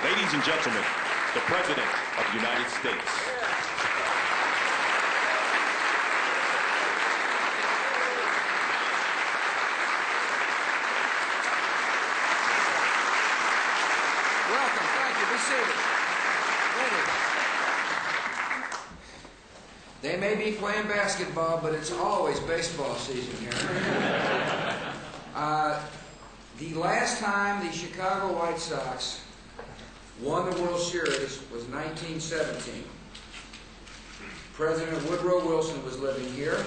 Ladies and gentlemen, the President of the United States. Welcome. Thank you. Be seated. They may be playing basketball, but it's always baseball season here. The last time the Chicago White Sox won the World Series was 1917. President Woodrow Wilson was living here.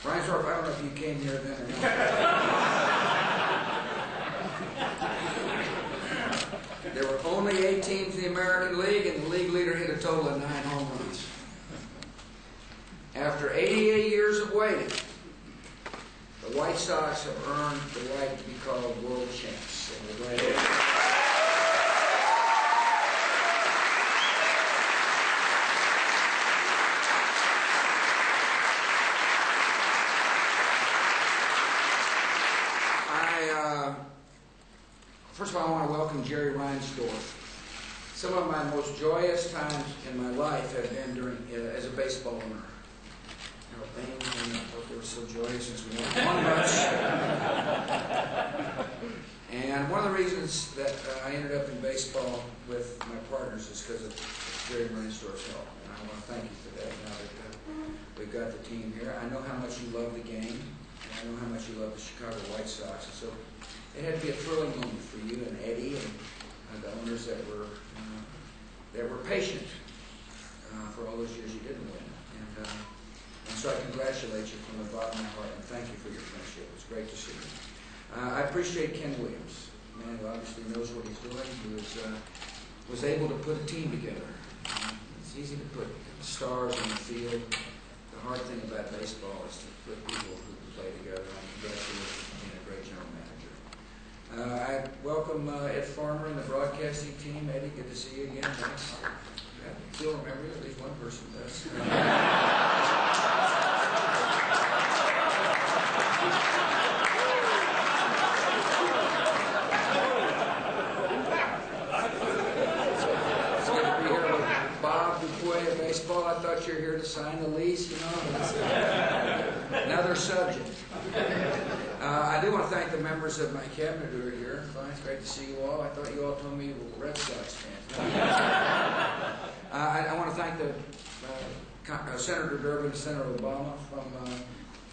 Reinsdorf, I don't know if you came here then or not. There were only 8 teams in the American League, and the league leader hit a total of 9 home runs. After 88 years of waiting, the White Sox have earned the right to be called world champs. And we're glad to First of all, I want to welcome Jerry Reinsdorf. Some of my most joyous times in my life have been as a baseball owner. I thought they were so joyous since we won much. And one of the reasons that I ended up in baseball with my partners is because of Jerry Reinsdorf's help. And I want to thank you for that now that we've got the team here. I know how much you love the game, and I know how much you love the Chicago White Sox. And so it had to be a thrilling moment for you and Eddie and the owners that were patient for all those years you didn't win. And so I congratulate you from the bottom of my heart and thank you for your friendship. It was great to see you. I appreciate Ken Williams, a man who obviously knows what he's doing, who was able to put a team together. It's easy to put stars on the field. The hard thing about baseball is to put people who play together. I congratulate you for being a great general manager. I welcome Ed Farmer and the broadcasting team. Eddie, good to see you again. Thanks. I still remember you, at least one person does. Baseball, I thought you were here to sign the lease, you know. Another subject. I do want to thank the members of my cabinet who are here. Fine, it's great to see you all. I thought you all told me you were Red Sox fans. I want to thank the Senator Durbin and Senator Obama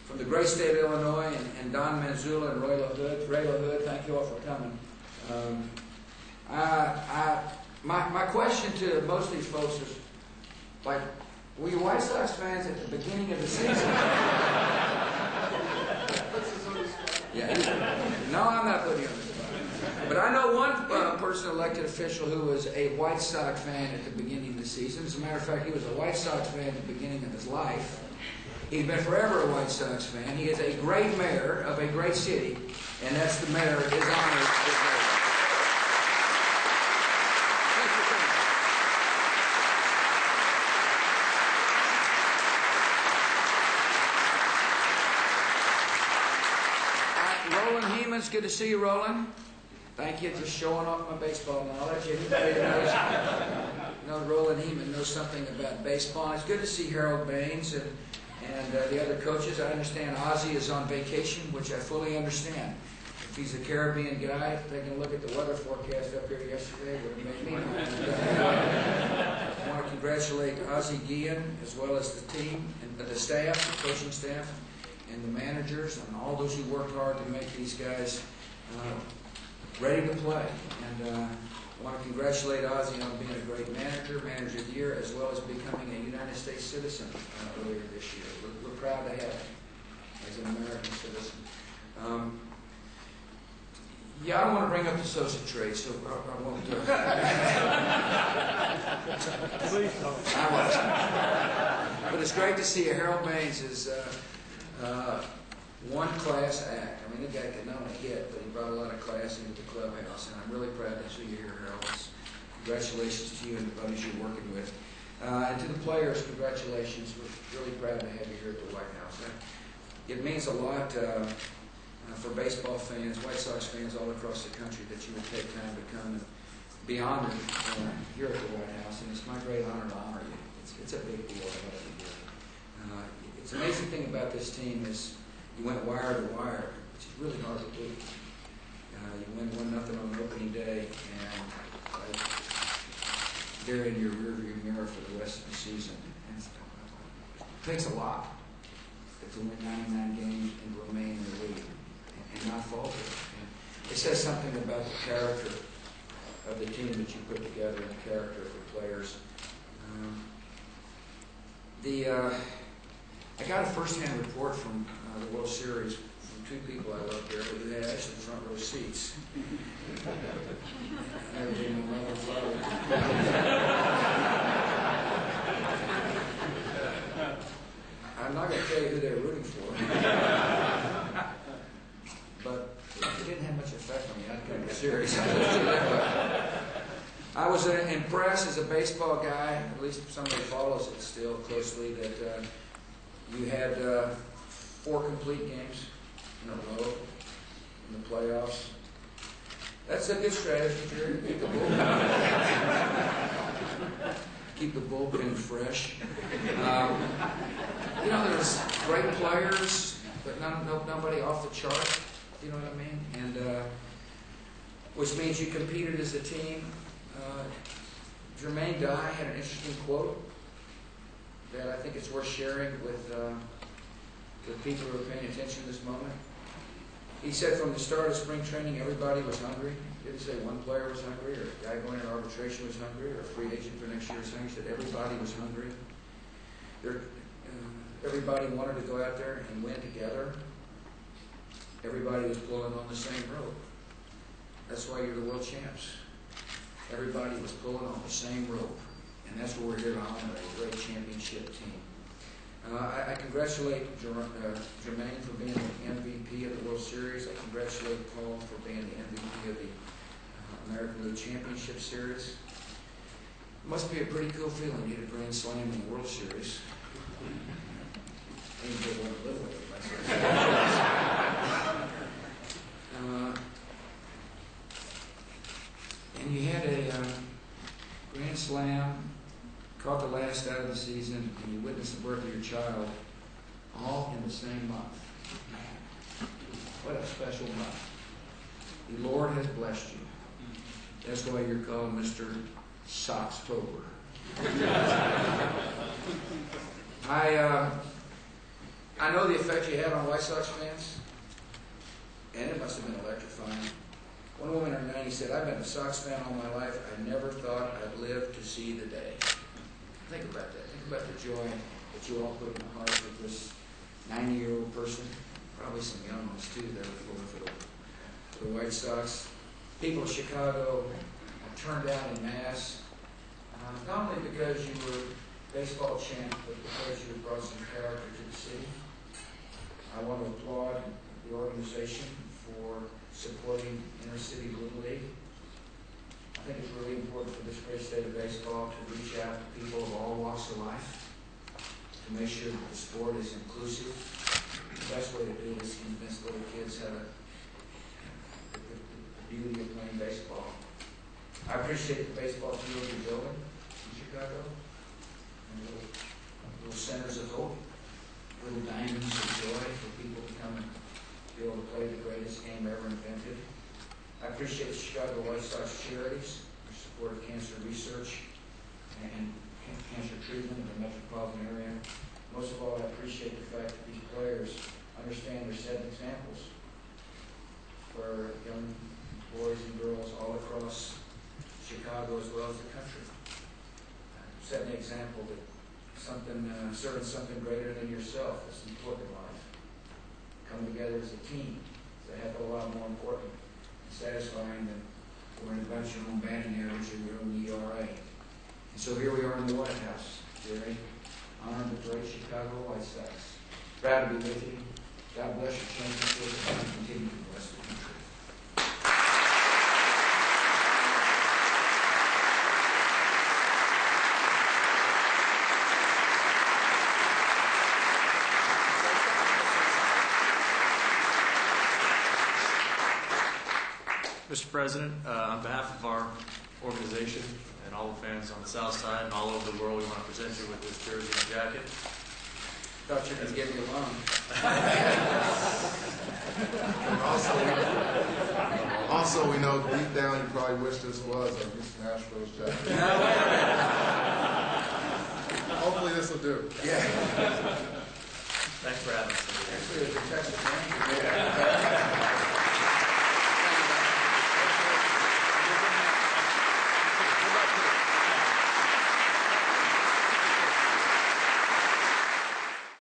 from the great state of Illinois, and Don Manzula and Ray LaHood. Thank you all for coming. My question to most of these folks is, like, were you White Sox fans at the beginning of the season? Yeah. No, I'm not putting you on the spot. But I know one person, elected official, who was a White Sox fan at the beginning of the season. As a matter of fact, he was a White Sox fan at the beginning of his life. He's been forever a White Sox fan. He is a great mayor of a great city, and that's the mayor of his honor. It's good to see you, Roland. Thank you. Just showing off my baseball knowledge. Anybody knows Roland Heeman knows something about baseball. It's good to see Harold Baines and the other coaches. I understand Ozzie is on vacation, which I fully understand. If he's a Caribbean guy, taking a look at the weather forecast up here yesterday would have made me I want to congratulate Ozzie Guillen as well as the team and the staff, the coaching staff, and the managers, and all those who worked hard to make these guys ready to play. And I want to congratulate Ozzie on being a great manager of the year, as well as becoming a United States citizen earlier this year. We're proud to have him as an American citizen. Yeah, I don't want to bring up the sausage trade, so I won't do it. Please don't. I won't. But it's great to see you. Harold Baines is one-class act. I mean, the guy could not only hit, but he brought a lot of class into the clubhouse, and I'm really proud to see you here, Harold. Congratulations to you and the buddies you're working with. And to the players, congratulations. We're really proud to have you here at the White House. It means a lot for baseball fans, White Sox fans all across the country that you would take time to come beyond it here at the White House, and it's my great honor to honor you. It's a big deal to have you here. It's the amazing thing about this team is you went wire to wire, which is really hard to do. You win 1-0 on opening day, and they're in your rearview mirror for the rest of the season. And it takes a lot to win 99 games and remain in the league and not falter. And it says something about the character of the team that you put together and the character of the players. I got a first-hand report from the World Series from two people I love here who had actually front row seats. I'm not going to tell you who they're rooting for, but it didn't have much effect on the outcome of the series. I was impressed as a baseball guy, at least somebody follows it still closely, that you had 4 complete games in a row in the playoffs. That's a good strategy, Jerry. Keep the bullpen fresh. There's great players, but nobody off the chart. You know what I mean? And which means you competed as a team. Jermaine Dye had an interesting quote that I think it's worth sharing with people who are paying attention to this moment. He said from the start of spring training, everybody was hungry. He didn't say one player was hungry, or a guy going into arbitration was hungry, or a free agent for next year was hungry. He said everybody was hungry. Everybody wanted to go out there and win together. Everybody was pulling on the same rope. That's why you're the world champs. Everybody was pulling on the same rope. And that's what we're here to honor, a great championship team. I congratulate Jermaine for being the MVP of the World Series. I congratulate Paul for being the MVP of the American League Championship Series. It must be a pretty cool feeling to get a grand slam in the World Series. Anybody want to live with it? And you had a grand slam, caught the last out of the season, and you witnessed the birth of your child, all in the same month. What a special month. The Lord has blessed you. That's why you're called Mr. Socktober. I know the effect you had on White Sox fans, and it must have been electrifying. One woman in her 90s said, "I've been a Sox fan all my life. I never thought I'd live to see the day." Think about that. Think about the joy that you all put in the heart of this 90-year-old person. Probably some young ones, too, that were pulling for the White Sox. People of Chicago turned out en masse, not only because you were baseball champ, but because you brought some character to the city. I want to applaud the organization for supporting inner-city Little League. I think it's really important for this great state of baseball to reach out to people of all walks of life, to make sure that the sport is inclusive. The best way to do this is convince little kids how the beauty of playing baseball. I appreciate the baseball field you're building in Chicago, and little centers of hope, little diamonds of joy for people to come and be able to play the greatest game ever invented. I appreciate the Chicago White Sox charities, their support of cancer research and cancer treatment in the metropolitan area. Most of all, I appreciate the fact that these players understand they're setting examples for young boys and girls all across Chicago as well as the country. Setting an example that serving something greater than yourself is important in life. Come together as a team is a heck of a lot more important and satisfying than worrying about your own batting average or your own ERA. And so here we are in the White House, Jerry, honoring the great Chicago White Sox. Proud to be with you. God bless your championship and continue to bless the country. Mr. President, on behalf of our organization and all the fans on the south side and all over the world, we want to present you with this jersey and jacket. Thought you could give me a loan. And also, we know deep down you probably wish this was a Houston Astros jacket. No, wait a minute. Hopefully this will do. Yeah. Thanks for having us. Actually, it's a test of